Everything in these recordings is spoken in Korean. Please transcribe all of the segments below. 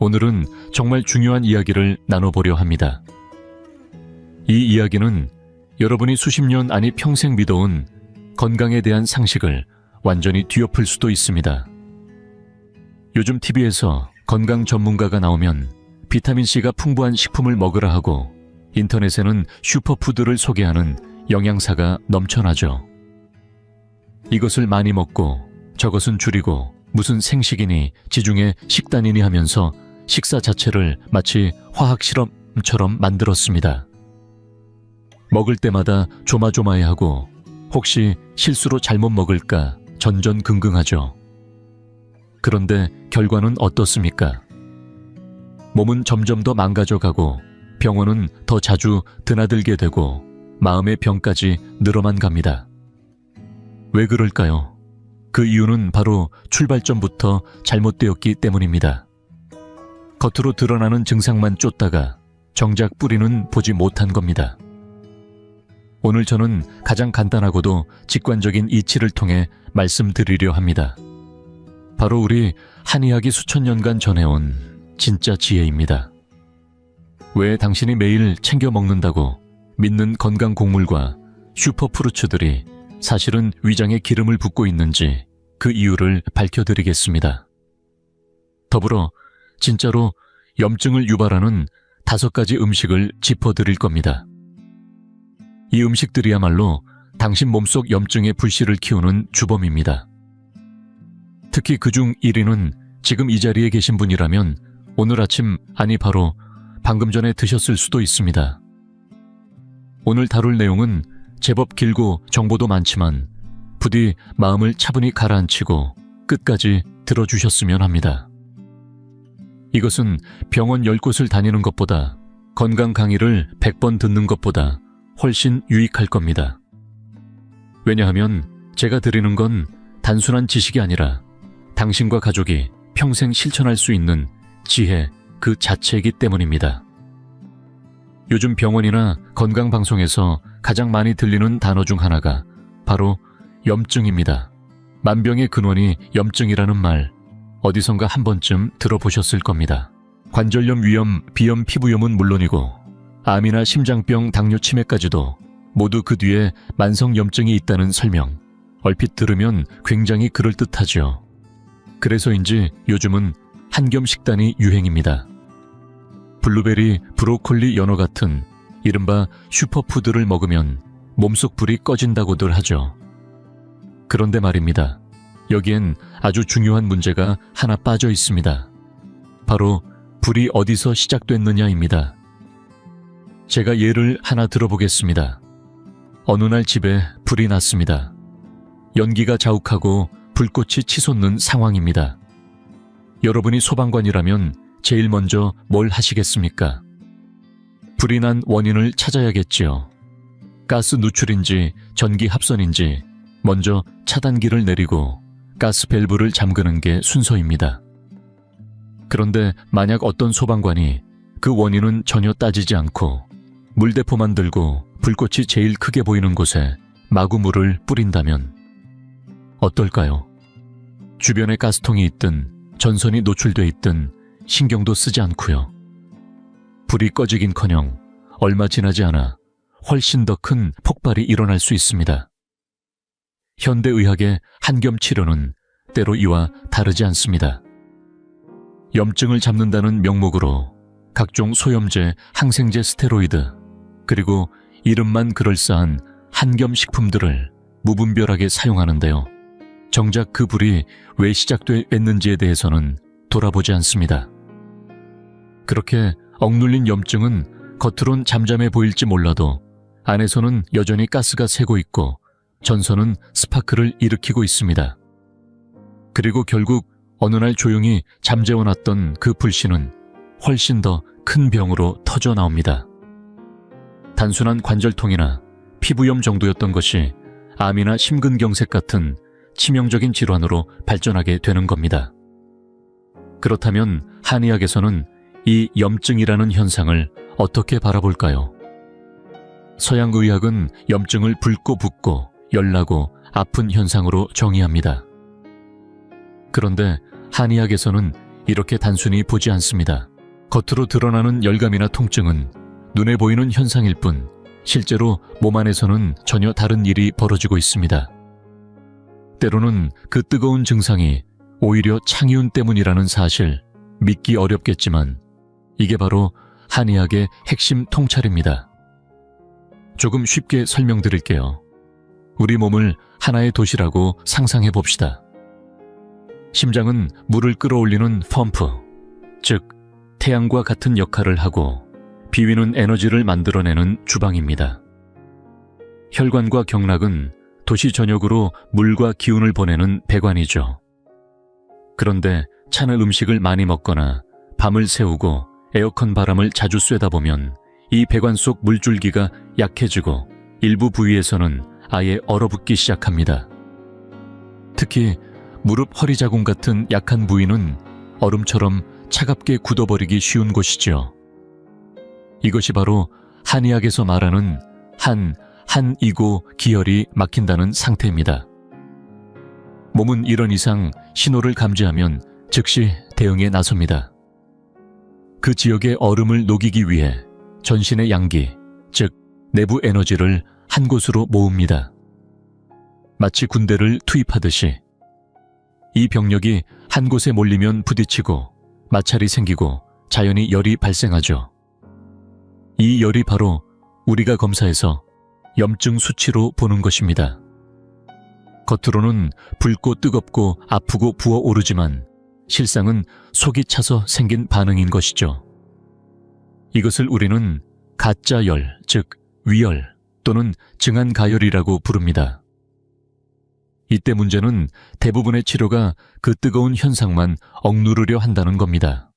오늘은 정말 중요한 이야기를 나눠보려 합니다. 이 이야기는 여러분이 수십 년 아니 평생 믿어온 건강에 대한 상식을 완전히 뒤엎을 수도 있습니다. 요즘 TV에서 건강 전문가가 나오면 비타민C가 풍부한 식품을 먹으라 하고 인터넷에는 슈퍼푸드를 소개하는 영양사가 넘쳐나죠. 이것을 많이 먹고 저것은 줄이고 무슨 생식이니 지중해 식단이니 하면서 식사 자체를 마치 화학실험처럼 만들었습니다. 먹을 때마다 조마조마해하고 혹시 실수로 잘못 먹을까 전전긍긍하죠. 그런데 결과는 어떻습니까? 몸은 점점 더 망가져가고 병원은 더 자주 드나들게 되고 마음의 병까지 늘어만 갑니다. 왜 그럴까요? 그 이유는 바로 출발점부터 잘못되었기 때문입니다. 겉으로 드러나는 증상만 쫓다가 정작 뿌리는 보지 못한 겁니다. 오늘 저는 가장 간단하고도 직관적인 이치를 통해 말씀드리려 합니다. 바로 우리 한의학이 수천 년간 전해온 진짜 지혜입니다. 왜 당신이 매일 챙겨 먹는다고 믿는 건강 곡물과 슈퍼프루츠들이 사실은 위장에 기름을 붓고 있는지 그 이유를 밝혀드리겠습니다. 더불어 진짜로 염증을 유발하는 5가지 음식을 짚어드릴 겁니다. 이 음식들이야말로 당신 몸속 염증의 불씨를 키우는 주범입니다. 특히 그중 1위는 지금 이 자리에 계신 분이라면 오늘 아침 아니 바로 방금 전에 드셨을 수도 있습니다. 오늘 다룰 내용은 제법 길고 정보도 많지만 부디 마음을 차분히 가라앉히고 끝까지 들어주셨으면 합니다. 이것은 병원 10곳을 다니는 것보다 건강 강의를 100번 듣는 것보다 훨씬 유익할 겁니다. 왜냐하면 제가 드리는 건 단순한 지식이 아니라 당신과 가족이 평생 실천할 수 있는 지혜 그 자체이기 때문입니다. 요즘 병원이나 건강방송에서 가장 많이 들리는 단어 중 하나가 바로 염증입니다. 만병의 근원이 염증이라는 말 어디선가 한 번쯤 들어보셨을 겁니다. 관절염, 위염, 비염, 피부염은 물론이고 암이나 심장병, 당뇨, 치매까지도 모두 그 뒤에 만성 염증이 있다는 설명 얼핏 들으면 굉장히 그럴듯하죠. 그래서인지 요즘은 한겸 식단이 유행입니다. 블루베리, 브로콜리, 연어 같은 이른바 슈퍼푸드를 먹으면 몸속 불이 꺼진다고들 하죠. 그런데 말입니다. 여기엔 아주 중요한 문제가 하나 빠져 있습니다. 바로 불이 어디서 시작됐느냐입니다. 제가 예를 하나 들어보겠습니다. 어느 날 집에 불이 났습니다. 연기가 자욱하고 불꽃이 치솟는 상황입니다. 여러분이 소방관이라면 제일 먼저 뭘 하시겠습니까? 불이 난 원인을 찾아야겠지요. 가스 누출인지 전기 합선인지 먼저 차단기를 내리고 가스 밸브를 잠그는 게 순서입니다. 그런데 만약 어떤 소방관이 그 원인은 전혀 따지지 않고 물대포만 들고 불꽃이 제일 크게 보이는 곳에 마구 물을 뿌린다면 어떨까요? 주변에 가스통이 있든 전선이 노출돼 있든 신경도 쓰지 않고요. 불이 꺼지긴커녕 얼마 지나지 않아 훨씬 더 큰 폭발이 일어날 수 있습니다. 현대의학의 한겸 치료는 때로 이와 다르지 않습니다. 염증을 잡는다는 명목으로 각종 소염제, 항생제, 스테로이드 그리고 이름만 그럴싸한 한겸 식품들을 무분별하게 사용하는데요. 정작 그 불이 왜 시작됐는지에 대해서는 돌아보지 않습니다. 그렇게 억눌린 염증은 겉으론 잠잠해 보일지 몰라도 안에서는 여전히 가스가 새고 있고 전선은 스파크를 일으키고 있습니다. 그리고 결국 어느 날 조용히 잠재워놨던 그 불씨는 훨씬 더 큰 병으로 터져 나옵니다. 단순한 관절통이나 피부염 정도였던 것이 암이나 심근경색 같은 치명적인 질환으로 발전하게 되는 겁니다. 그렇다면 한의학에서는 이 염증이라는 현상을 어떻게 바라볼까요? 서양의학은 염증을 붉고 붓고 열나고 아픈 현상으로 정의합니다. 그런데 한의학에서는 이렇게 단순히 보지 않습니다. 겉으로 드러나는 열감이나 통증은 눈에 보이는 현상일 뿐 실제로 몸 안에서는 전혀 다른 일이 벌어지고 있습니다. 때로는 그 뜨거운 증상이 오히려 창이운 때문이라는 사실 믿기 어렵겠지만 이게 바로 한의학의 핵심 통찰입니다. 조금 쉽게 설명드릴게요. 우리 몸을 하나의 도시라고 상상해 봅시다. 심장은 물을 끌어올리는 펌프, 즉 태양과 같은 역할을 하고 비위는 에너지를 만들어내는 주방입니다. 혈관과 경락은 도시 전역으로 물과 기운을 보내는 배관이죠. 그런데 찬을 음식을 많이 먹거나 밤을 새우고 에어컨 바람을 자주 쐬다 보면 이 배관 속 물줄기가 약해지고 일부 부위에서는 아예 얼어붙기 시작합니다. 특히 무릎 허리 자궁 같은 약한 부위는 얼음처럼 차갑게 굳어버리기 쉬운 곳이지요. 이것이 바로 한의학에서 말하는 한이고 기혈이 막힌다는 상태입니다. 몸은 이런 이상 신호를 감지하면 즉시 대응에 나섭니다. 그 지역의 얼음을 녹이기 위해 전신의 양기, 즉 내부 에너지를 한 곳으로 모읍니다. 마치 군대를 투입하듯이 이 병력이 한 곳에 몰리면 부딪히고 마찰이 생기고 자연히 열이 발생하죠. 이 열이 바로 우리가 검사해서 염증 수치로 보는 것입니다. 겉으로는 붉고 뜨겁고 아프고 부어오르지만 실상은 속이 차서 생긴 반응인 것이죠. 이것을 우리는 가짜열, 즉 위열 또는 증한가열이라고 부릅니다. 이때 문제는 대부분의 치료가 그 뜨거운 현상만 억누르려 한다는 겁니다.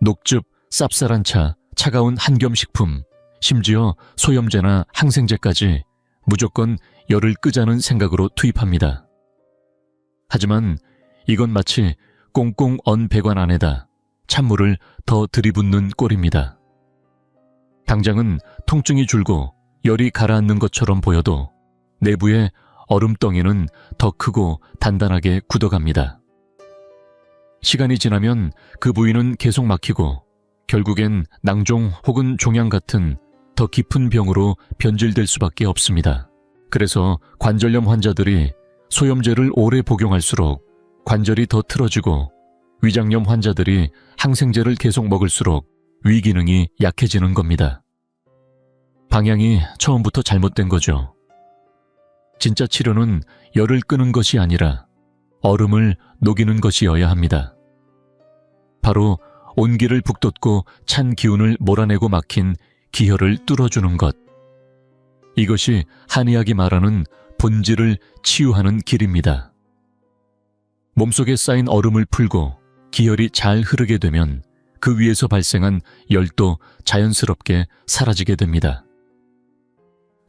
녹즙, 쌉쌀한 차, 차가운 한겸식품, 심지어 소염제나 항생제까지 무조건 열을 끄자는 생각으로 투입합니다. 하지만 이건 마치 꽁꽁 언 배관 안에다 찬물을 더 들이붓는 꼴입니다. 당장은 통증이 줄고 열이 가라앉는 것처럼 보여도 내부의 얼음덩이는 더 크고 단단하게 굳어갑니다. 시간이 지나면 그 부위는 계속 막히고 결국엔 낭종 혹은 종양 같은 더 깊은 병으로 변질될 수밖에 없습니다. 그래서 관절염 환자들이 소염제를 오래 복용할수록 관절이 더 틀어지고 위장염 환자들이 항생제를 계속 먹을수록 위 기능이 약해지는 겁니다. 방향이 처음부터 잘못된 거죠. 진짜 치료는 열을 끄는 것이 아니라 얼음을 녹이는 것이어야 합니다. 바로 온기를 북돋고 찬 기운을 몰아내고 막힌 기혈을 뚫어주는 것. 이것이 한의학이 말하는 본질을 치유하는 길입니다. 몸속에 쌓인 얼음을 풀고 기혈이 잘 흐르게 되면 그 위에서 발생한 열도 자연스럽게 사라지게 됩니다.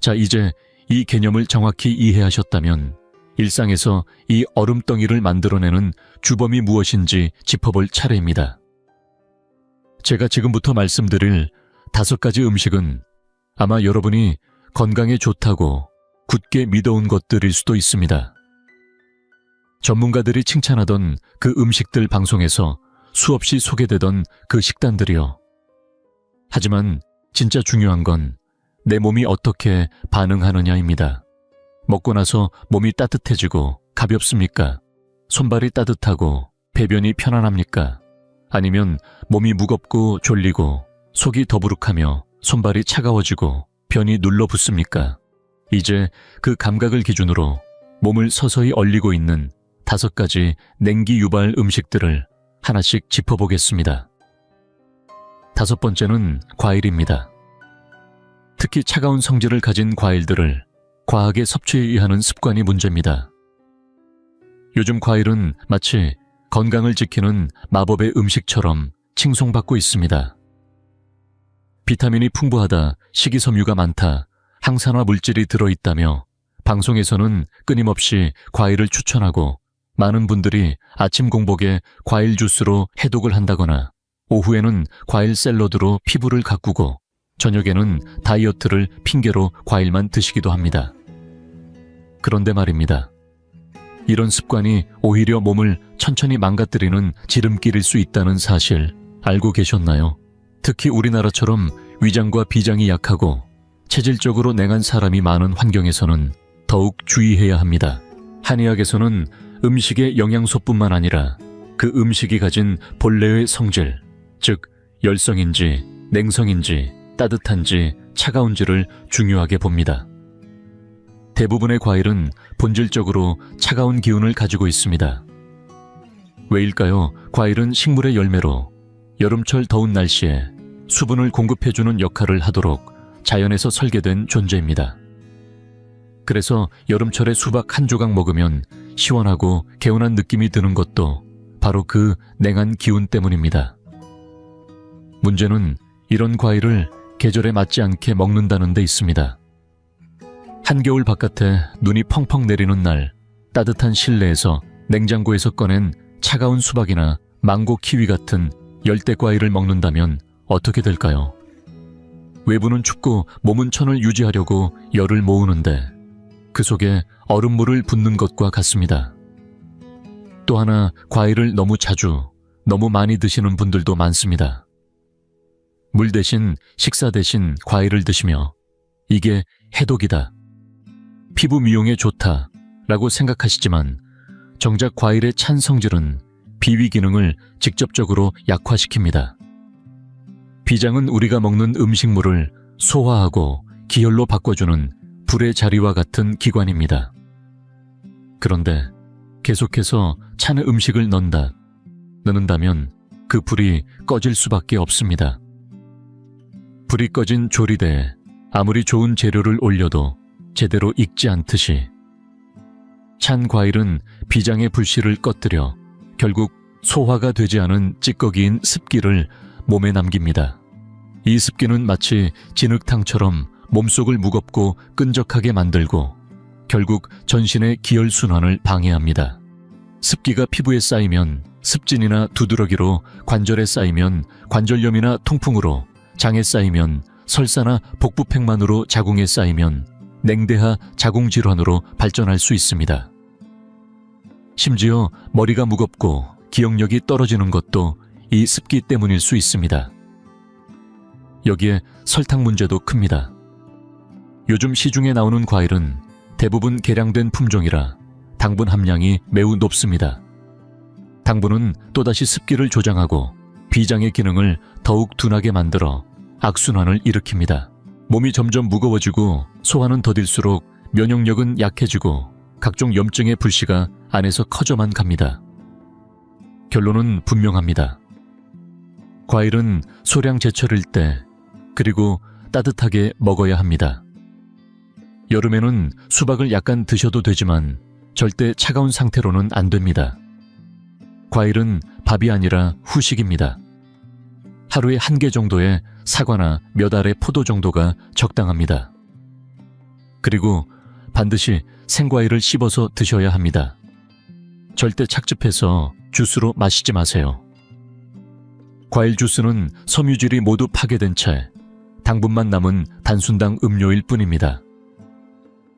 자, 이제 이 개념을 정확히 이해하셨다면 일상에서 이 얼음덩이를 만들어내는 주범이 무엇인지 짚어볼 차례입니다. 제가 지금부터 말씀드릴 5가지 음식은 아마 여러분이 건강에 좋다고 굳게 믿어온 것들일 수도 있습니다. 전문가들이 칭찬하던 그 음식들 방송에서 수없이 소개되던 그 식단들이요. 하지만 진짜 중요한 건 내 몸이 어떻게 반응하느냐입니다. 먹고 나서 몸이 따뜻해지고 가볍습니까? 손발이 따뜻하고 배변이 편안합니까? 아니면 몸이 무겁고 졸리고 속이 더부룩하며 손발이 차가워지고 변이 눌러붙습니까? 이제 그 감각을 기준으로 몸을 서서히 얼리고 있는 5가지 냉기 유발 음식들을 하나씩 짚어보겠습니다. 5번째는 과일입니다. 특히 차가운 성질을 가진 과일들을 과하게 섭취해야 하는 습관이 문제입니다. 요즘 과일은 마치 건강을 지키는 마법의 음식처럼 칭송받고 있습니다. 비타민이 풍부하다, 식이섬유가 많다, 항산화 물질이 들어있다며 방송에서는 끊임없이 과일을 추천하고 많은 분들이 아침 공복에 과일 주스로 해독을 한다거나 오후에는 과일 샐러드로 피부를 가꾸고 저녁에는 다이어트를 핑계로 과일만 드시기도 합니다. 그런데 말입니다. 이런 습관이 오히려 몸을 천천히 망가뜨리는 지름길일 수 있다는 사실 알고 계셨나요? 특히 우리나라처럼 위장과 비장이 약하고 체질적으로 냉한 사람이 많은 환경에서는 더욱 주의해야 합니다. 한의학에서는 음식의 영양소뿐만 아니라 그 음식이 가진 본래의 성질, 즉 열성인지 냉성인지 따뜻한지 차가운지를 중요하게 봅니다. 대부분의 과일은 본질적으로 차가운 기운을 가지고 있습니다. 왜일까요? 과일은 식물의 열매로 여름철 더운 날씨에 수분을 공급해주는 역할을 하도록 자연에서 설계된 존재입니다. 그래서 여름철에 수박 한 조각 먹으면 시원하고 개운한 느낌이 드는 것도 바로 그 냉한 기운 때문입니다. 문제는 이런 과일을 계절에 맞지 않게 먹는다는 데 있습니다. 한겨울 바깥에 눈이 펑펑 내리는 날, 따뜻한 실내에서 냉장고에서 꺼낸 차가운 수박이나 망고, 키위 같은 열대 과일을 먹는다면 어떻게 될까요? 외부는 춥고 몸은 천을 유지하려고 열을 모으는데 그 속에 얼음물을 붓는 것과 같습니다. 또 하나, 과일을 너무 자주, 너무 많이 드시는 분들도 많습니다. 물 대신, 식사 대신 과일을 드시며 이게 해독이다, 피부 미용에 좋다 라고 생각하시지만 정작 과일의 찬 성질은 비위 기능을 직접적으로 약화시킵니다. 비장은 우리가 먹는 음식물을 소화하고 기혈로 바꿔주는 불의 자리와 같은 기관입니다. 그런데 계속해서 찬 음식을 넣는다면 그 불이 꺼질 수밖에 없습니다. 불이 꺼진 조리대에 아무리 좋은 재료를 올려도 제대로 익지 않듯이 찬 과일은 비장의 불씨를 꺼뜨려 결국 소화가 되지 않은 찌꺼기인 습기를 몸에 남깁니다. 이 습기는 마치 진흙탕처럼 몸속을 무겁고 끈적하게 만들고 결국 전신의 기혈순환을 방해합니다. 습기가 피부에 쌓이면 습진이나 두드러기로, 관절에 쌓이면 관절염이나 통풍으로, 장에 쌓이면 설사나 복부팽만으로, 자궁에 쌓이면 냉대하 자궁질환으로 발전할 수 있습니다. 심지어 머리가 무겁고 기억력이 떨어지는 것도 이 습기 때문일 수 있습니다. 여기에 설탕 문제도 큽니다. 요즘 시중에 나오는 과일은 대부분 개량된 품종이라 당분 함량이 매우 높습니다. 당분은 또다시 습기를 조장하고 비장의 기능을 더욱 둔하게 만들어 악순환을 일으킵니다. 몸이 점점 무거워지고 소화는 더딜수록 면역력은 약해지고 각종 염증의 불씨가 안에서 커져만 갑니다. 결론은 분명합니다. 과일은 소량 제철일 때 그리고 따뜻하게 먹어야 합니다. 여름에는 수박을 약간 드셔도 되지만 절대 차가운 상태로는 안 됩니다. 과일은 밥이 아니라 후식입니다. 하루에 1개 정도의 사과나 몇 알의 포도 정도가 적당합니다. 그리고 반드시 생과일을 씹어서 드셔야 합니다. 절대 착즙해서 주스로 마시지 마세요. 과일 주스는 섬유질이 모두 파괴된 채 당분만 남은 단순당 음료일 뿐입니다.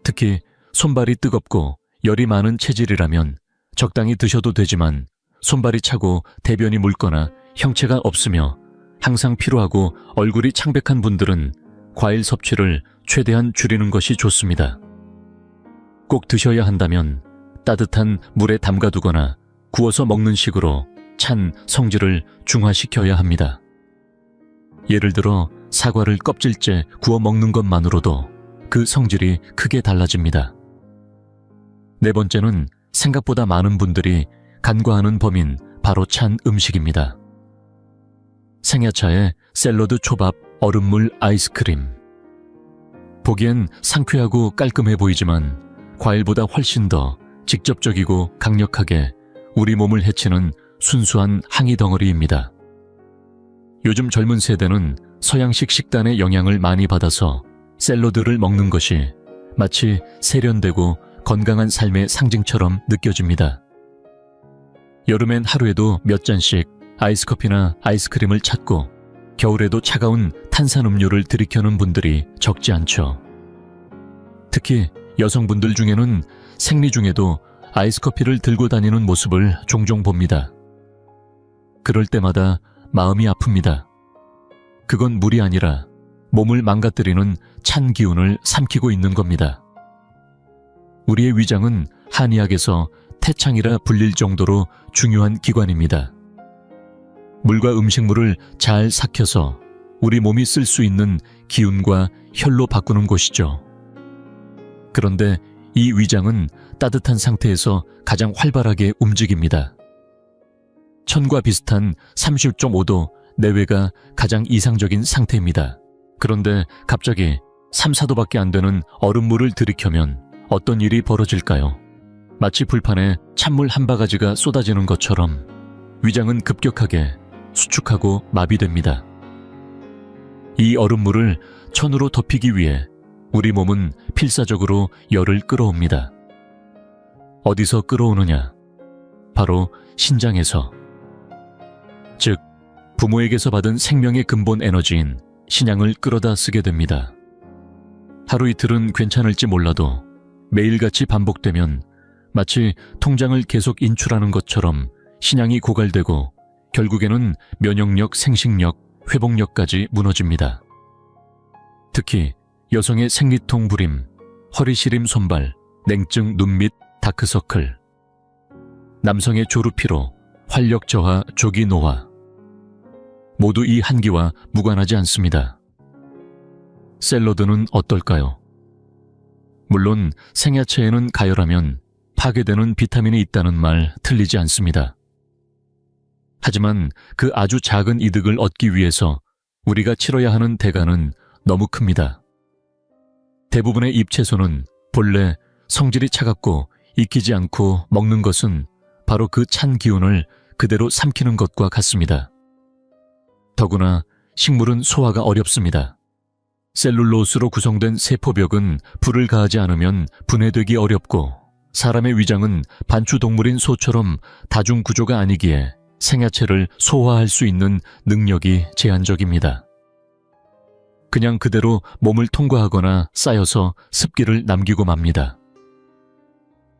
특히 손발이 뜨겁고 열이 많은 체질이라면 적당히 드셔도 되지만 손발이 차고 대변이 묽거나 형체가 없으며 항상 피로하고 얼굴이 창백한 분들은 과일 섭취를 최대한 줄이는 것이 좋습니다. 꼭 드셔야 한다면 따뜻한 물에 담가두거나 구워서 먹는 식으로 찬 성질을 중화시켜야 합니다. 예를 들어 사과를 껍질째 구워 먹는 것만으로도 그 성질이 크게 달라집니다. 네 번째는 생각보다 많은 분들이 간과하는 범인, 바로 찬 음식입니다. 생야차에 샐러드, 초밥, 얼음물, 아이스크림. 보기엔 상쾌하고 깔끔해 보이지만 과일보다 훨씬 더 직접적이고 강력하게 우리 몸을 해치는 순수한 항이 덩어리입니다. 요즘 젊은 세대는 서양식 식단의 영향을 많이 받아서 샐러드를 먹는 것이 마치 세련되고 건강한 삶의 상징처럼 느껴집니다. 여름엔 하루에도 몇 잔씩 아이스커피나 아이스크림을 찾고 겨울에도 차가운 탄산음료를 들이켜는 분들이 적지 않죠. 특히 여성분들 중에는 생리 중에도 아이스커피를 들고 다니는 모습을 종종 봅니다. 그럴 때마다 마음이 아픕니다. 그건 물이 아니라 몸을 망가뜨리는 찬 기운을 삼키고 있는 겁니다. 우리의 위장은 한의학에서 태창이라 불릴 정도로 중요한 기관입니다. 물과 음식물을 잘 삭혀서 우리 몸이 쓸 수 있는 기운과 혈로 바꾸는 곳이죠. 그런데 이 위장은 따뜻한 상태에서 가장 활발하게 움직입니다. 천과 비슷한 30.5도 내외가 가장 이상적인 상태입니다. 그런데 갑자기 3, 4도밖에 안 되는 얼음물을 들이켜면 어떤 일이 벌어질까요? 마치 불판에 찬물 한 바가지가 쏟아지는 것처럼 위장은 급격하게 수축하고 마비됩니다. 이 얼음물을 천으로 덮이기 위해 우리 몸은 필사적으로 열을 끌어옵니다. 어디서 끌어오느냐? 바로 신장에서. 즉, 부모에게서 받은 생명의 근본 에너지인 신양을 끌어다 쓰게 됩니다. 하루 이틀은 괜찮을지 몰라도 매일같이 반복되면 마치 통장을 계속 인출하는 것처럼 신양이 고갈되고 결국에는 면역력, 생식력, 회복력까지 무너집니다. 특히 여성의 생리통 불임, 허리 시림 손발, 냉증 눈 밑 다크서클, 남성의 조루피로, 활력 저하, 조기 노화 모두 이 한기와 무관하지 않습니다. 샐러드는 어떨까요? 물론 생야채에는 가열하면 파괴되는 비타민이 있다는 말 틀리지 않습니다. 하지만 그 아주 작은 이득을 얻기 위해서 우리가 치러야 하는 대가는 너무 큽니다. 대부분의 잎채소는 본래 성질이 차갑고 익히지 않고 먹는 것은 바로 그 찬 기운을 그대로 삼키는 것과 같습니다. 더구나 식물은 소화가 어렵습니다. 셀룰로스로 구성된 세포벽은 불을 가하지 않으면 분해되기 어렵고 사람의 위장은 반추동물인 소처럼 다중구조가 아니기에 생야채를 소화할 수 있는 능력이 제한적입니다. 그냥 그대로 몸을 통과하거나 쌓여서 습기를 남기고 맙니다.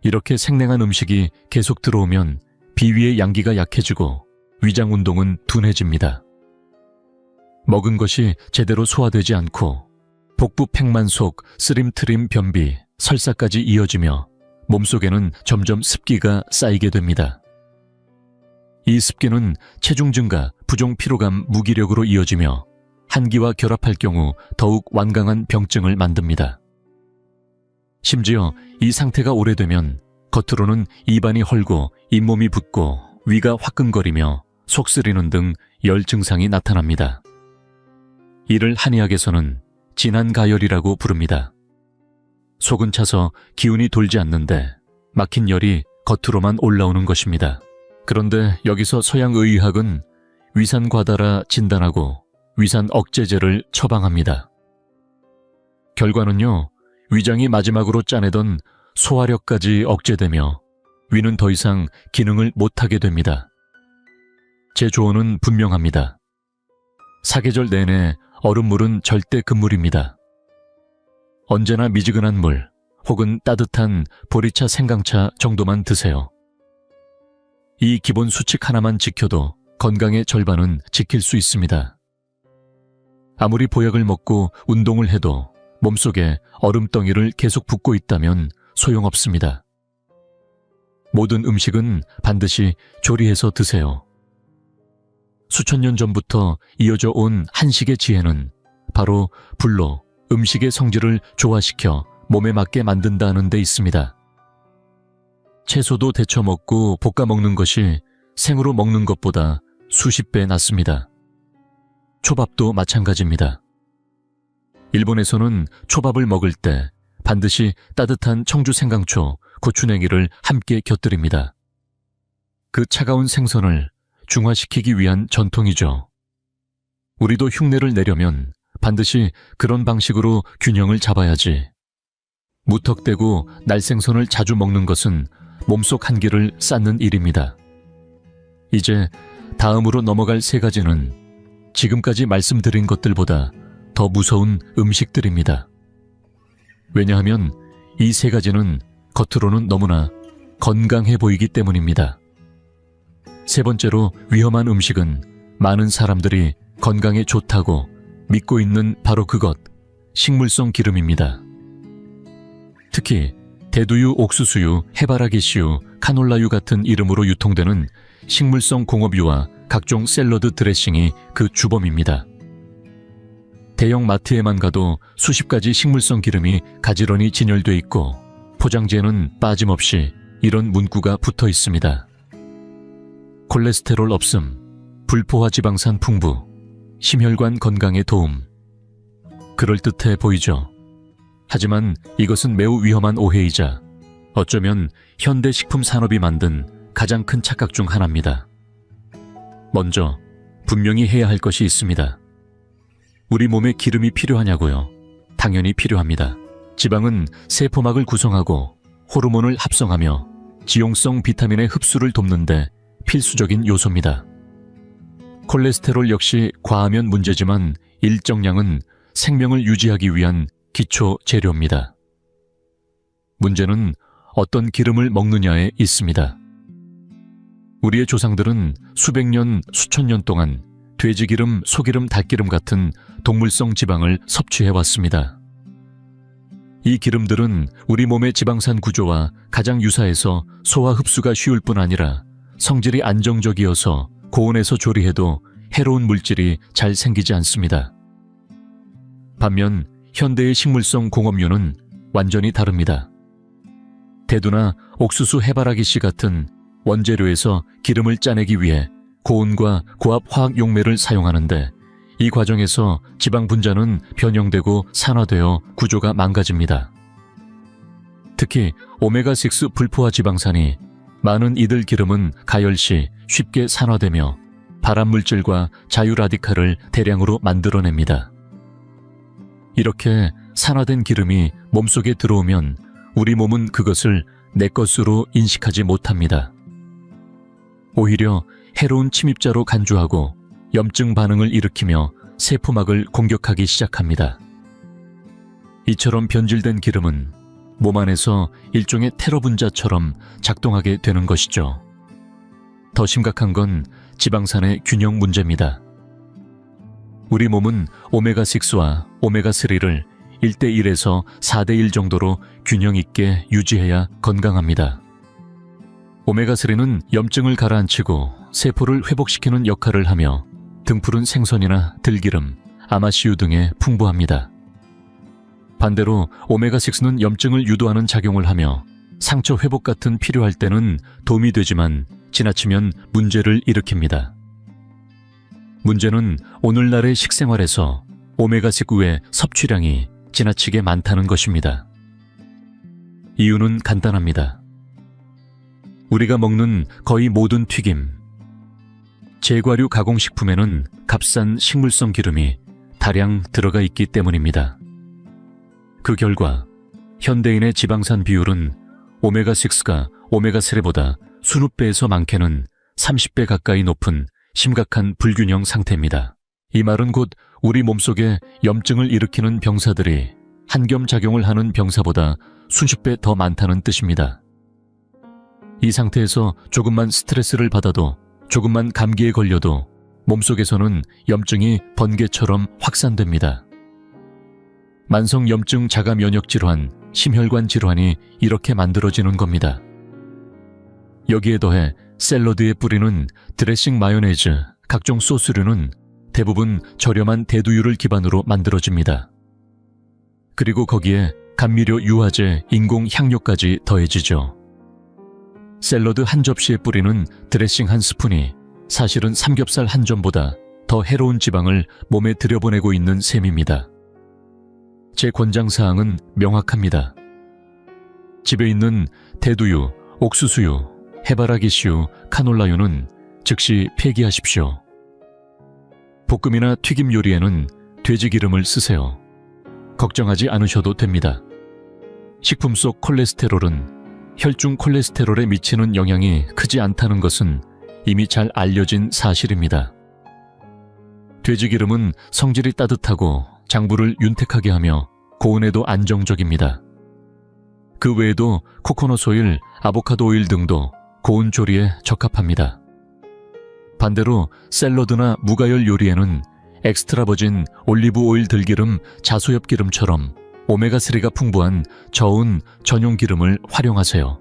이렇게 생냉한 음식이 계속 들어오면 비위의 양기가 약해지고 위장 운동은 둔해집니다. 먹은 것이 제대로 소화되지 않고 복부 팽만속, 쓰림트림 변비, 설사까지 이어지며 몸속에는 점점 습기가 쌓이게 됩니다. 이 습기는 체중 증가, 부종 피로감, 무기력으로 이어지며 한기와 결합할 경우 더욱 완강한 병증을 만듭니다. 심지어 이 상태가 오래되면 겉으로는 입안이 헐고 잇몸이 붓고 위가 화끈거리며 속 쓰리는 등 열 증상이 나타납니다. 이를 한의학에서는 진한가열이라고 부릅니다. 속은 차서 기운이 돌지 않는데 막힌 열이 겉으로만 올라오는 것입니다. 그런데 여기서 서양의학은 위산과다라 진단하고 위산 억제제를 처방합니다. 결과는요, 위장이 마지막으로 짜내던 소화력까지 억제되며 위는 더 이상 기능을 못하게 됩니다. 제 조언은 분명합니다. 사계절 내내 얼음물은 절대 금물입니다. 언제나 미지근한 물 혹은 따뜻한 보리차 생강차 정도만 드세요. 이 기본 수칙 하나만 지켜도 건강의 절반은 지킬 수 있습니다. 아무리 보약을 먹고 운동을 해도 몸속에 얼음덩이를 계속 붓고 있다면 소용없습니다. 모든 음식은 반드시 조리해서 드세요. 수천 년 전부터 이어져 온 한식의 지혜는 바로 불로 음식의 성질을 조화시켜 몸에 맞게 만든다는 데 있습니다. 채소도 데쳐 먹고 볶아 먹는 것이 생으로 먹는 것보다 수십 배 낫습니다. 초밥도 마찬가지입니다. 일본에서는 초밥을 먹을 때 반드시 따뜻한 청주 생강초, 고추냉이를 함께 곁들입니다. 그 차가운 생선을 중화시키기 위한 전통이죠. 우리도 흉내를 내려면 반드시 그런 방식으로 균형을 잡아야지. 무턱대고 날생선을 자주 먹는 것은 몸속 한기를 쌓는 일입니다. 이제 다음으로 넘어갈 세 가지는 지금까지 말씀드린 것들보다 더 무서운 음식들입니다. 왜냐하면 이 세 가지는 겉으로는 너무나 건강해 보이기 때문입니다. 세 번째로 위험한 음식은 많은 사람들이 건강에 좋다고 믿고 있는 바로 그것, 식물성 기름입니다. 특히 대두유, 옥수수유, 해바라기씨유, 카놀라유 같은 이름으로 유통되는 식물성 공업유와 각종 샐러드 드레싱이 그 주범입니다. 대형 마트에만 가도 수십 가지 식물성 기름이 가지런히 진열돼 있고 포장지에는 빠짐없이 이런 문구가 붙어 있습니다. 콜레스테롤 없음, 불포화 지방산 풍부, 심혈관 건강에 도움. 그럴듯해 보이죠? 하지만 이것은 매우 위험한 오해이자 어쩌면 현대 식품 산업이 만든 가장 큰 착각 중 하나입니다. 먼저 분명히 해야 할 것이 있습니다. 우리 몸에 기름이 필요하냐고요? 당연히 필요합니다. 지방은 세포막을 구성하고 호르몬을 합성하며 지용성 비타민의 흡수를 돕는데 필수적인 요소입니다. 콜레스테롤 역시 과하면 문제지만 일정량은 생명을 유지하기 위한 기초 재료입니다. 문제는 어떤 기름을 먹느냐에 있습니다. 우리의 조상들은 수백 년, 수천 년 동안 돼지기름, 소기름, 닭기름 같은 동물성 지방을 섭취해왔습니다. 이 기름들은 우리 몸의 지방산 구조와 가장 유사해서 소화 흡수가 쉬울 뿐 아니라 성질이 안정적이어서 고온에서 조리해도 해로운 물질이 잘 생기지 않습니다. 반면 현대의 식물성 공업유는 완전히 다릅니다. 대두나 옥수수, 해바라기씨 같은 원재료에서 기름을 짜내기 위해 고온과 고압 화학 용매를 사용하는데 이 과정에서 지방 분자는 변형되고 산화되어 구조가 망가집니다. 특히 오메가6 불포화 지방산이 많은 이들 기름은 가열시 쉽게 산화되며 발암물질과 자유라디칼을 대량으로 만들어냅니다. 이렇게 산화된 기름이 몸속에 들어오면 우리 몸은 그것을 내 것으로 인식하지 못합니다. 오히려 해로운 침입자로 간주하고 염증 반응을 일으키며 세포막을 공격하기 시작합니다. 이처럼 변질된 기름은 몸 안에서 일종의 테러 분자처럼 작동하게 되는 것이죠. 더 심각한 건 지방산의 균형 문제입니다. 우리 몸은 오메가6와 오메가3를 1대1에서 4대1 정도로 균형 있게 유지해야 건강합니다. 오메가3는 염증을 가라앉히고 세포를 회복시키는 역할을 하며 등푸른 생선이나 들기름, 아마씨유 등에 풍부합니다. 반대로 오메가6는 염증을 유도하는 작용을 하며 상처 회복 같은 필요할 때는 도움이 되지만 지나치면 문제를 일으킵니다. 문제는 오늘날의 식생활에서 오메가6의 섭취량이 지나치게 많다는 것입니다. 이유는 간단합니다. 우리가 먹는 거의 모든 튀김, 제과류 가공식품에는 값싼 식물성 기름이 다량 들어가 있기 때문입니다. 그 결과 현대인의 지방산 비율은 오메가6가 오메가3보다 수십 배에서 많게는 30배 가까이 높은 심각한 불균형 상태입니다. 이 말은 곧 우리 몸속에 염증을 일으키는 병사들이 한겸작용을 하는 병사보다 수십 배 더 많다는 뜻입니다. 이 상태에서 조금만 스트레스를 받아도, 조금만 감기에 걸려도 몸속에서는 염증이 번개처럼 확산됩니다. 만성 염증 자가 면역 질환, 심혈관 질환이 이렇게 만들어지는 겁니다. 여기에 더해 샐러드에 뿌리는 드레싱 마요네즈, 각종 소스류는 대부분 저렴한 대두유를 기반으로 만들어집니다. 그리고 거기에 감미료 유화제, 인공 향료까지 더해지죠. 샐러드 한 접시에 뿌리는 드레싱 한 스푼이 사실은 삼겹살 한 점보다 더 해로운 지방을 몸에 들여보내고 있는 셈입니다. 제 권장사항은 명확합니다. 집에 있는 대두유, 옥수수유, 해바라기씨유, 카놀라유는 즉시 폐기하십시오. 볶음이나 튀김 요리에는 돼지기름을 쓰세요. 걱정하지 않으셔도 됩니다. 식품 속 콜레스테롤은 혈중 콜레스테롤에 미치는 영향이 크지 않다는 것은 이미 잘 알려진 사실입니다. 돼지기름은 성질이 따뜻하고 장부를 윤택하게 하며 고온에도 안정적입니다. 그 외에도 코코넛 오일, 아보카도 오일 등도 고온 조리에 적합합니다. 반대로 샐러드나 무가열 요리에는 엑스트라 버진 올리브 오일 들기름, 자소엽 기름처럼 오메가3가 풍부한 저온 전용 기름을 활용하세요.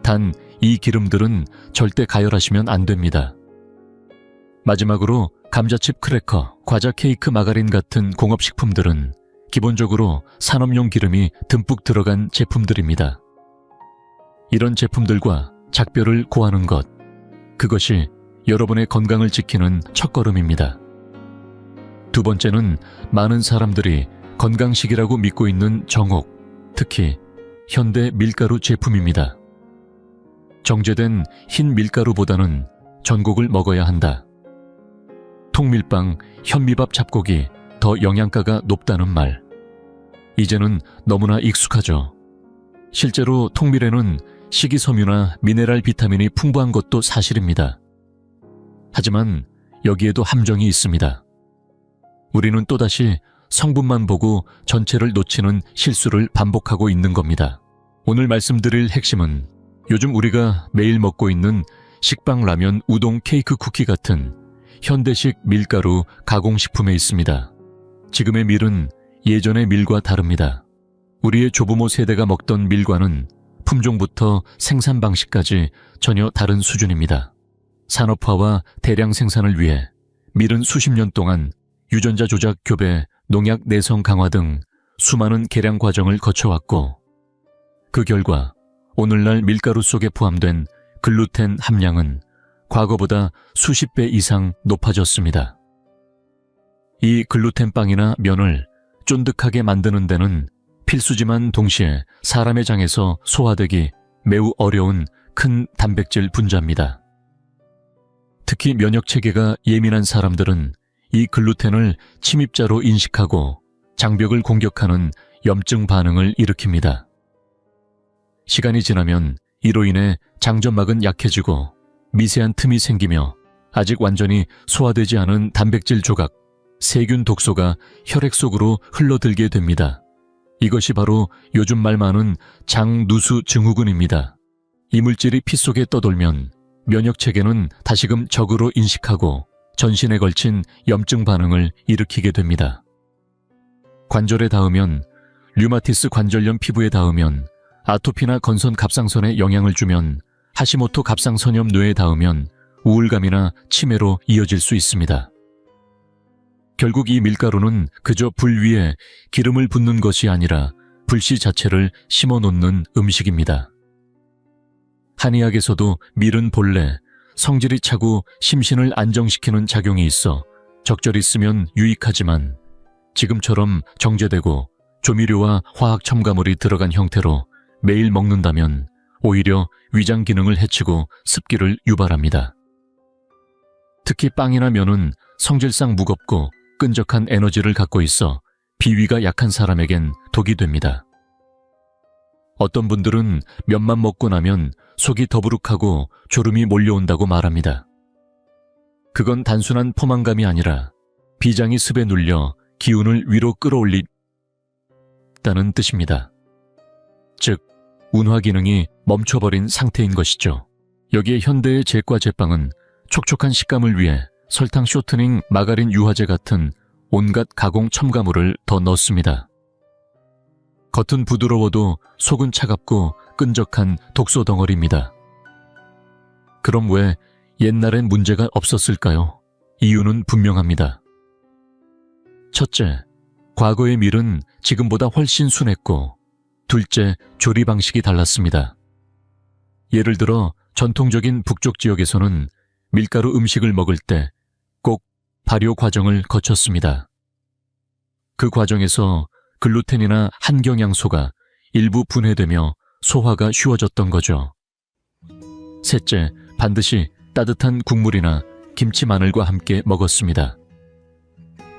단, 이 기름들은 절대 가열하시면 안 됩니다. 마지막으로 감자칩 크래커, 과자 케이크 마가린 같은 공업식품들은 기본적으로 산업용 기름이 듬뿍 들어간 제품들입니다. 이런 제품들과 작별을 고하는 것, 그것이 여러분의 건강을 지키는 첫걸음입니다. 두 번째는 많은 사람들이 건강식이라고 믿고 있는 정옥, 특히 현대 밀가루 제품입니다. 정제된 흰 밀가루보다는 전곡을 먹어야 한다. 통밀빵, 현미밥 잡곡이 더 영양가가 높다는 말. 이제는 너무나 익숙하죠. 실제로 통밀에는 식이섬유나 미네랄 비타민이 풍부한 것도 사실입니다. 하지만 여기에도 함정이 있습니다. 우리는 또다시 성분만 보고 전체를 놓치는 실수를 반복하고 있는 겁니다. 오늘 말씀드릴 핵심은 요즘 우리가 매일 먹고 있는 식빵, 라면, 우동, 케이크, 쿠키 같은 현대식 밀가루 가공식품에 있습니다. 지금의 밀은 예전의 밀과 다릅니다. 우리의 조부모 세대가 먹던 밀과는 품종부터 생산 방식까지 전혀 다른 수준입니다. 산업화와 대량 생산을 위해 밀은 수십 년 동안 유전자 조작, 교배, 농약 내성 강화 등 수많은 개량 과정을 거쳐왔고, 그 결과 오늘날 밀가루 속에 포함된 글루텐 함량은 과거보다 수십 배 이상 높아졌습니다. 이 글루텐 빵이나 면을 쫀득하게 만드는 데는 필수지만 동시에 사람의 장에서 소화되기 매우 어려운 큰 단백질 분자입니다. 특히 면역체계가 예민한 사람들은 이 글루텐을 침입자로 인식하고 장벽을 공격하는 염증 반응을 일으킵니다. 시간이 지나면 이로 인해 장점막은 약해지고 미세한 틈이 생기며 아직 완전히 소화되지 않은 단백질 조각, 세균 독소가 혈액 속으로 흘러들게 됩니다. 이것이 바로 요즘 말 많은 장누수 증후군입니다. 이 물질이 피 속에 떠돌면 면역체계는 다시금 적으로 인식하고 전신에 걸친 염증 반응을 일으키게 됩니다. 관절에 닿으면, 류마티스 관절염 피부에 닿으면, 아토피나 건선 갑상선에 영향을 주면, 하시모토 갑상선염 뇌에 닿으면 우울감이나 치매로 이어질 수 있습니다. 결국 이 밀가루는 그저 불 위에 기름을 붓는 것이 아니라 불씨 자체를 심어놓는 음식입니다. 한의학에서도 밀은 본래 성질이 차고 심신을 안정시키는 작용이 있어 적절히 쓰면 유익하지만 지금처럼 정제되고 조미료와 화학 첨가물이 들어간 형태로 매일 먹는다면 오히려 위장 기능을 해치고 습기를 유발합니다. 특히 빵이나 면은 성질상 무겁고 끈적한 에너지를 갖고 있어 비위가 약한 사람에겐 독이 됩니다. 어떤 분들은 면만 먹고 나면 속이 더부룩하고 졸음이 몰려온다고 말합니다. 그건 단순한 포만감이 아니라 비장이 습에 눌려 기운을 위로 끌어올리다는 뜻입니다. 즉, 운화 기능이 멈춰버린 상태인 것이죠. 여기에 현대의 제과 제빵은 촉촉한 식감을 위해 설탕 쇼트닝, 마가린 유화제 같은 온갖 가공 첨가물을 더 넣습니다. 겉은 부드러워도 속은 차갑고 끈적한 독소 덩어리입니다. 그럼 왜 옛날엔 문제가 없었을까요? 이유는 분명합니다. 첫째, 과거의 밀은 지금보다 훨씬 순했고, 둘째, 조리 방식이 달랐습니다. 예를 들어 전통적인 북쪽 지역에서는 밀가루 음식을 먹을 때 꼭 발효 과정을 거쳤습니다. 그 과정에서 글루텐이나 한경양소가 일부 분해되며 소화가 쉬워졌던 거죠. 셋째, 반드시 따뜻한 국물이나 김치, 마늘과 함께 먹었습니다.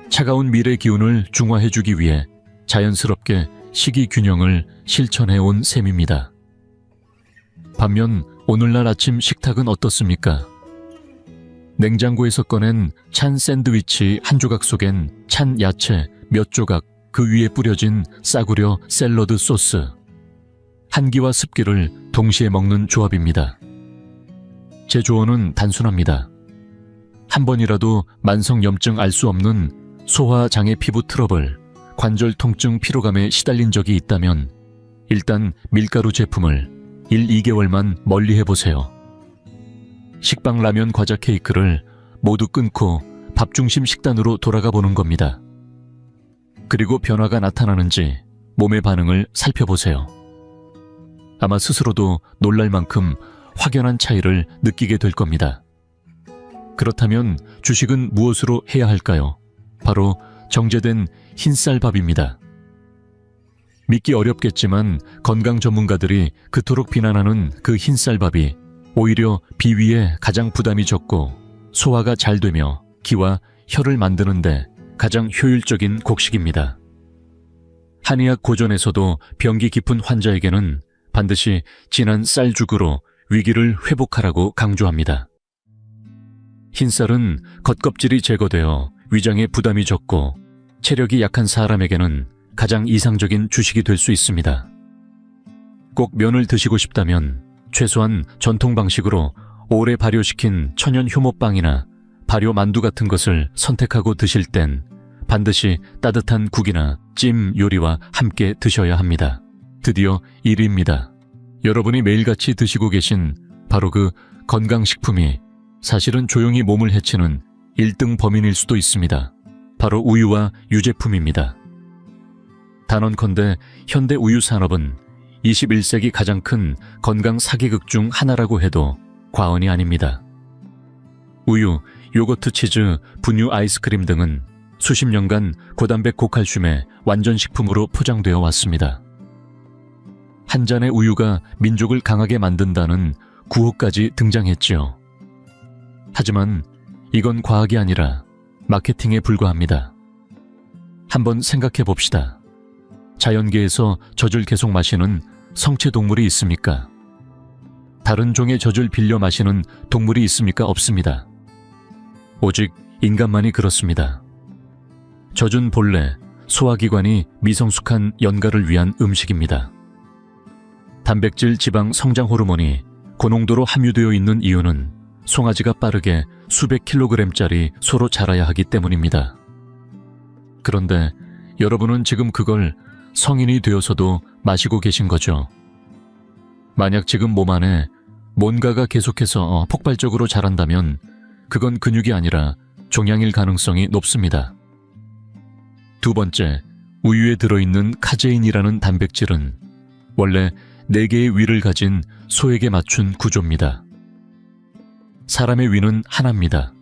차가운 밀의 기운을 중화해주기 위해 자연스럽게 식이균형을 실천해온 셈입니다. 반면 오늘날 아침 식탁은 어떻습니까? 냉장고에서 꺼낸 찬 샌드위치 한 조각 속엔 찬 야채 몇 조각, 그 위에 뿌려진 싸구려 샐러드 소스. 한기와 습기를 동시에 먹는 조합입니다. 제 조언은 단순합니다. 한 번이라도 만성염증 알 수 없는 소화, 장애, 피부 트러블, 관절 통증, 피로감에 시달린 적이 있다면 일단 밀가루 제품을 1-2개월만 멀리 해보세요. 식빵, 라면, 과자, 케이크를 모두 끊고 밥 중심 식단으로 돌아가 보는 겁니다. 그리고 변화가 나타나는지 몸의 반응을 살펴보세요. 아마 스스로도 놀랄 만큼 확연한 차이를 느끼게 될 겁니다. 그렇다면 주식은 무엇으로 해야 할까요? 바로 정제된 흰쌀밥입니다. 믿기 어렵겠지만 건강 전문가들이 그토록 비난하는 그 흰쌀밥이 오히려 비위에 가장 부담이 적고 소화가 잘 되며 기와 혈을 만드는데 가장 효율적인 곡식입니다. 한의학 고전에서도 병기 깊은 환자에게는 반드시 진한 쌀죽으로 위기를 회복하라고 강조합니다. 흰쌀은 겉껍질이 제거되어 위장에 부담이 적고 체력이 약한 사람에게는 가장 이상적인 주식이 될 수 있습니다. 꼭 면을 드시고 싶다면 최소한 전통 방식으로 오래 발효시킨 천연 효모빵이나 발효 만두 같은 것을 선택하고 드실 땐 반드시 따뜻한 국이나 찜 요리와 함께 드셔야 합니다. 드디어 1위입니다. 여러분이 매일같이 드시고 계신 바로 그 건강식품이 사실은 조용히 몸을 해치는 1등 범인일 수도 있습니다. 바로 우유와 유제품입니다. 단언컨대 현대 우유 산업은 21세기 가장 큰 건강 사기극 중 하나라고 해도 과언이 아닙니다. 우유, 요거트, 치즈, 분유, 아이스크림 등은 수십 년간 고단백 고칼슘의 완전식품으로 포장되어 왔습니다. 한 잔의 우유가 민족을 강하게 만든다는 구호까지 등장했지요. 하지만 이건 과학이 아니라 마케팅에 불과합니다. 한번 생각해 봅시다. 자연계에서 젖을 계속 마시는 성체동물이 있습니까? 다른 종의 젖을 빌려 마시는 동물이 있습니까? 없습니다. 오직 인간만이 그렇습니다. 젖은 본래 소화기관이 미성숙한 연가를 위한 음식입니다. 단백질, 지방, 성장 호르몬이 고농도로 함유되어 있는 이유는 송아지가 빠르게 수백 킬로그램짜리 소로 자라야 하기 때문입니다. 그런데 여러분은 지금 그걸 성인이 되어서도 마시고 계신 거죠. 만약 지금 몸 안에 뭔가가 계속해서 폭발적으로 자란다면 그건 근육이 아니라 종양일 가능성이 높습니다. 두 번째, 우유에 들어있는 카제인이라는 단백질은 원래 4개의 위를 가진 소에게 맞춘 구조입니다. 사람의 위는 하나입니다.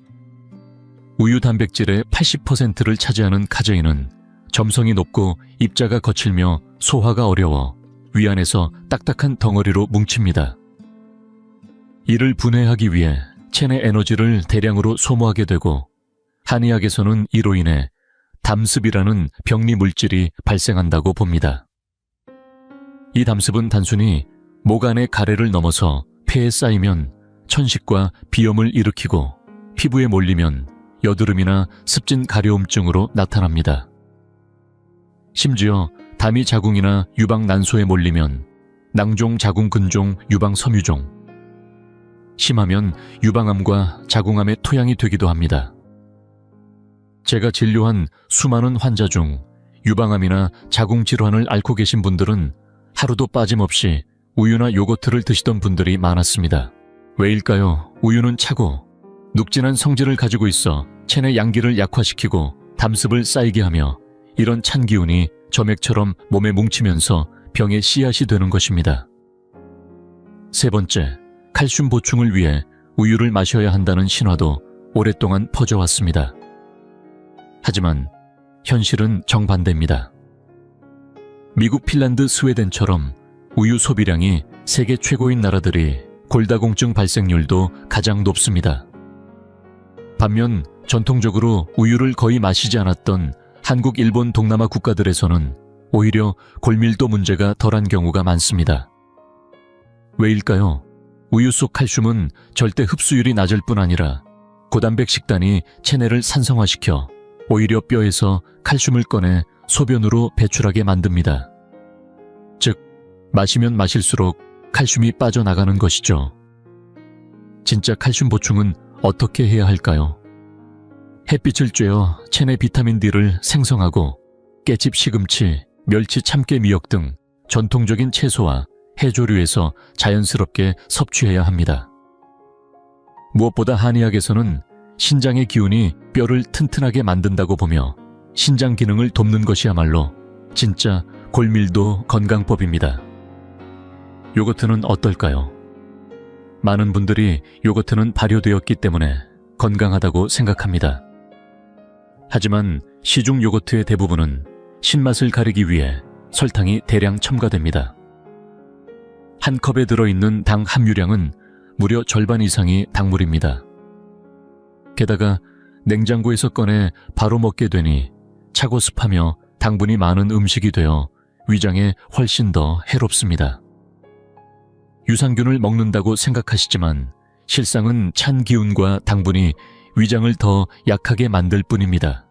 우유 단백질의 80%를 차지하는 카제인은 점성이 높고 입자가 거칠며 소화가 어려워 위 안에서 딱딱한 덩어리로 뭉칩니다. 이를 분해하기 위해 체내 에너지를 대량으로 소모하게 되고 한의학에서는 이로 인해 담습이라는 병리 물질이 발생한다고 봅니다. 이 담습은 단순히 목 안의 가래를 넘어서 폐에 쌓이면 천식과 비염을 일으키고 피부에 몰리면 여드름이나 습진 가려움증으로 나타납니다. 심지어 담이 자궁이나 유방 난소에 몰리면 낭종, 자궁, 근종, 유방, 섬유종, 심하면 유방암과 자궁암의 토양이 되기도 합니다. 제가 진료한 수많은 환자 중 유방암이나 자궁 질환을 앓고 계신 분들은 하루도 빠짐없이 우유나 요거트를 드시던 분들이 많았습니다. 왜일까요? 우유는 차고 눅진한 성질을 가지고 있어 체내 양기를 약화시키고 담습을 쌓이게 하며 이런 찬 기운이 점액처럼 몸에 뭉치면서 병의 씨앗이 되는 것입니다. 세 번째, 칼슘 보충을 위해 우유를 마셔야 한다는 신화도 오랫동안 퍼져왔습니다. 하지만 현실은 정반대입니다. 미국, 핀란드, 스웨덴처럼 우유 소비량이 세계 최고인 나라들이 골다공증 발생률도 가장 높습니다. 반면 전통적으로 우유를 거의 마시지 않았던 한국, 일본, 동남아 국가들에서는 오히려 골밀도 문제가 덜한 경우가 많습니다. 왜일까요? 우유 속 칼슘은 절대 흡수율이 낮을 뿐 아니라 고단백 식단이 체내를 산성화시켜 오히려 뼈에서 칼슘을 꺼내 소변으로 배출하게 만듭니다. 즉, 마시면 마실수록 칼슘이 빠져나가는 것이죠. 진짜 칼슘 보충은 어떻게 해야 할까요? 햇빛을 쬐어 체내 비타민 D를 생성하고 깨집 시금치, 멸치 참깨 미역 등 전통적인 채소와 해조류에서 자연스럽게 섭취해야 합니다. 무엇보다 한의학에서는 신장의 기운이 뼈를 튼튼하게 만든다고 보며 신장 기능을 돕는 것이야말로 진짜 골밀도 건강법입니다. 요거트는 어떨까요? 많은 분들이 요거트는 발효되었기 때문에 건강하다고 생각합니다. 하지만 시중 요거트의 대부분은 신맛을 가리기 위해 설탕이 대량 첨가됩니다. 한 컵에 들어있는 당 함유량은 무려 절반 이상이 당물입니다. 게다가 냉장고에서 꺼내 바로 먹게 되니 차고 습하며 당분이 많은 음식이 되어 위장에 훨씬 더 해롭습니다. 유산균을 먹는다고 생각하시지만 실상은 찬 기운과 당분이 위장을 더 약하게 만들 뿐입니다.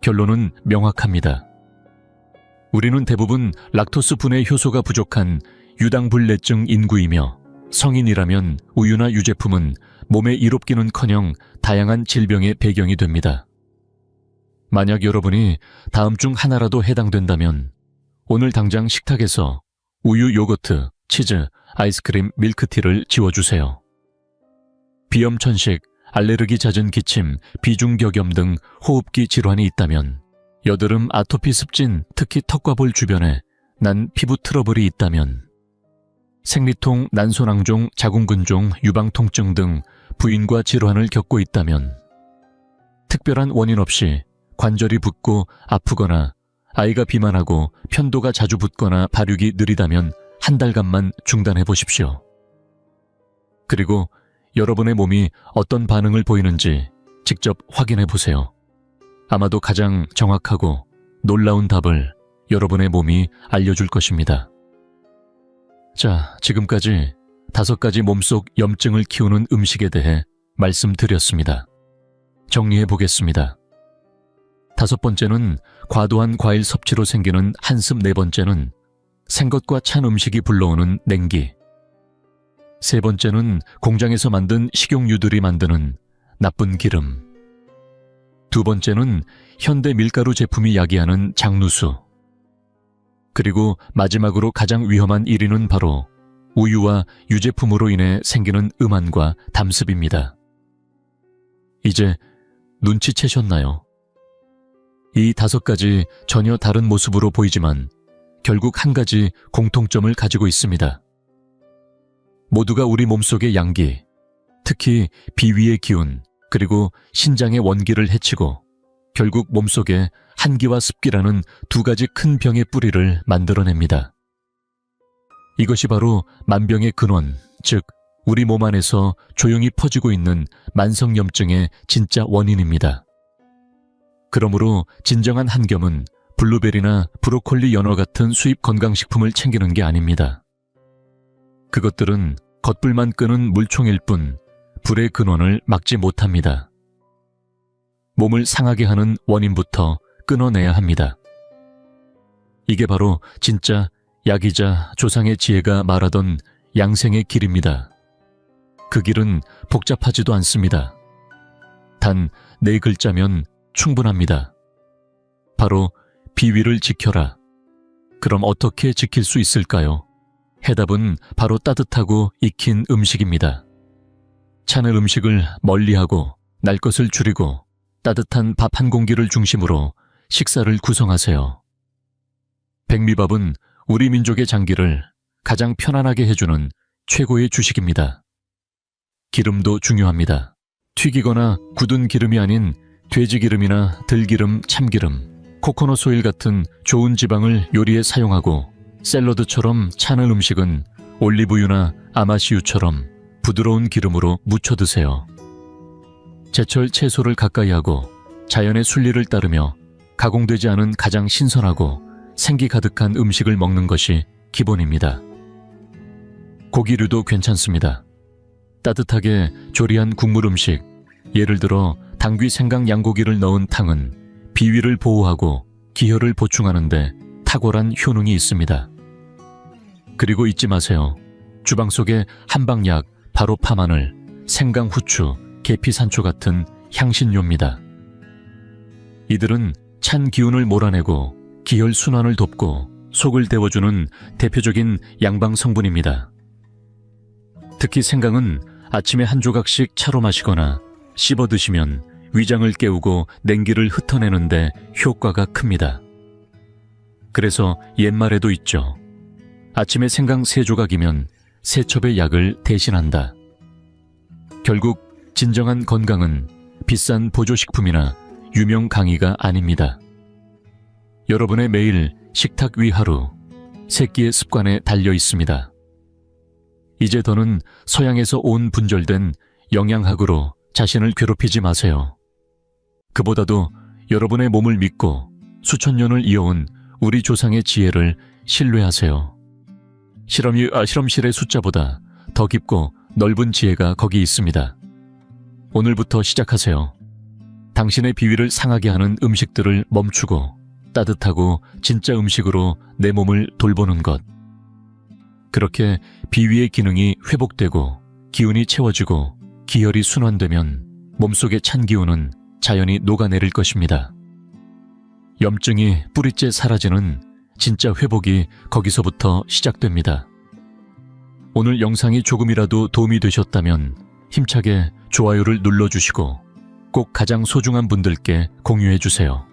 결론은 명확합니다. 우리는 대부분 락토스 분해 효소가 부족한 유당불내증 인구이며 성인이라면 우유나 유제품은 몸에 이롭기는커녕 다양한 질병의 배경이 됩니다. 만약 여러분이 다음 중 하나라도 해당된다면 오늘 당장 식탁에서 우유, 요거트, 치즈, 아이스크림, 밀크티를 지워주세요. 비염, 천식, 알레르기 잦은 기침, 비중격염 등 호흡기 질환이 있다면, 여드름, 아토피, 습진, 특히 턱과 볼 주변에 난 피부 트러블이 있다면, 생리통, 난소낭종, 자궁근종, 유방통증 등 부인과 질환을 겪고 있다면, 특별한 원인 없이 관절이 붓고 아프거나 아이가 비만하고 편도가 자주 붓거나 발육이 느리다면 한 달간만 중단해 보십시오. 그리고 여러분의 몸이 어떤 반응을 보이는지 직접 확인해 보세요. 아마도 가장 정확하고 놀라운 답을 여러분의 몸이 알려줄 것입니다. 자, 지금까지 5가지 몸속 염증을 키우는 음식에 대해 말씀드렸습니다. 정리해 보겠습니다. 5번째는 과도한 과일 섭취로 생기는 한습, 4번째는 생것과 찬 음식이 불러오는 냉기, 3번째는 공장에서 만든 식용유들이 만드는 나쁜 기름, 2번째는 현대 밀가루 제품이 야기하는 장누수, 그리고 마지막으로 가장 위험한 1위는 바로 우유와 유제품으로 인해 생기는 음한과 담습입니다. 이제 눈치채셨나요? 이 5가지 전혀 다른 모습으로 보이지만 결국 한 가지 공통점을 가지고 있습니다. 모두가 우리 몸속의 양기, 특히 비위의 기운, 그리고 신장의 원기를 해치고 결국 몸속에 한기와 습기라는 2가지 큰 병의 뿌리를 만들어냅니다. 이것이 바로 만병의 근원, 즉 우리 몸 안에서 조용히 퍼지고 있는 만성염증의 진짜 원인입니다. 그러므로 진정한 한겸은 블루베리나 브로콜리, 연어 같은 수입 건강식품을 챙기는 게 아닙니다. 그것들은 겉불만 끄는 물총일 뿐 불의 근원을 막지 못합니다. 몸을 상하게 하는 원인부터 끊어내야 합니다. 이게 바로 진짜 약이자 조상의 지혜가 말하던 양생의 길입니다. 그 길은 복잡하지도 않습니다. 단 4글자면 충분합니다. 바로 비위를 지켜라. 그럼 어떻게 지킬 수 있을까요? 해답은 바로 따뜻하고 익힌 음식입니다. 찬을 음식을 멀리하고 날 것을 줄이고 따뜻한 밥 한 공기를 중심으로 식사를 구성하세요. 백미밥은 우리 민족의 장기를 가장 편안하게 해주는 최고의 주식입니다. 기름도 중요합니다. 튀기거나 굳은 기름이 아닌 돼지기름이나 들기름, 참기름, 코코넛 오일 같은 좋은 지방을 요리에 사용하고 샐러드처럼 찬을 음식은 올리브유나 아마시유처럼 부드러운 기름으로 무쳐 드세요. 제철 채소를 가까이 하고 자연의 순리를 따르며 가공되지 않은 가장 신선하고 생기 가득한 음식을 먹는 것이 기본입니다. 고기류도 괜찮습니다. 따뜻하게 조리한 국물 음식, 예를 들어 당귀, 생강, 양고기를 넣은 탕은 비위를 보호하고 기혈을 보충하는 데 탁월한 효능이 있습니다. 그리고 잊지 마세요. 주방 속에 한방약, 바로 파마늘, 생강, 후추, 계피, 산초 같은 향신료입니다. 이들은 찬 기운을 몰아내고 기혈 순환을 돕고 속을 데워주는 대표적인 양방 성분입니다. 특히 생강은 아침에 한 조각씩 차로 마시거나 씹어 드시면 위장을 깨우고 냉기를 흩어내는데 효과가 큽니다. 그래서 옛말에도 있죠. 아침에 생강 3조각이면 3첩의 약을 대신한다. 결국 진정한 건강은 비싼 보조식품이나 유명 강의가 아닙니다. 여러분의 매일 식탁 위 하루, 3끼의 습관에 달려 있습니다. 이제 더는 서양에서 온 분절된 영양학으로 자신을 괴롭히지 마세요. 그보다도 여러분의 몸을 믿고 수천 년을 이어온 우리 조상의 지혜를 신뢰하세요. 실험실의 숫자보다 더 깊고 넓은 지혜가 거기 있습니다. 오늘부터 시작하세요. 당신의 비위를 상하게 하는 음식들을 멈추고 따뜻하고 진짜 음식으로 내 몸을 돌보는 것. 그렇게 비위의 기능이 회복되고 기운이 채워지고 기혈이 순환되면 몸속의 찬 기운은 자연히 녹아내릴 것입니다. 염증이 뿌리째 사라지는 진짜 회복이 거기서부터 시작됩니다. 오늘 영상이 조금이라도 도움이 되셨다면 힘차게 좋아요를 눌러주시고 꼭 가장 소중한 분들께 공유해 주세요.